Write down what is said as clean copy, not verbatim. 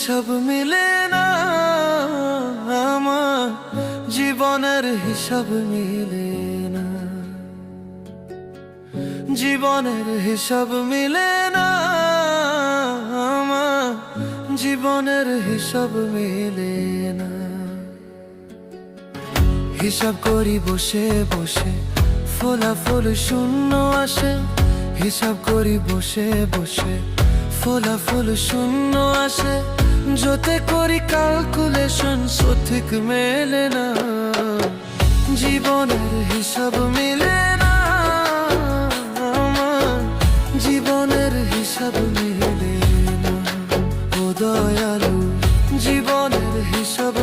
হিসাব মিলে না, আমার জীবনের হিসাব মিলে না, জীবনের হিসাব মিলে না, আমার জীবনের হিসাব মিলে না। হিসাব করি বসে বসে, ফলাফল শূন্য আসে। হিসাব করি বসে বসে, ফলাফল শূন্য আসে। যতে করি ক্যালকুলেশন সঠিক মেলে না, জীবনের হিসাব মিলে না, আমার জীবনের হিসাব মিলে না। ও দয়ালু, জীবনের হিসাব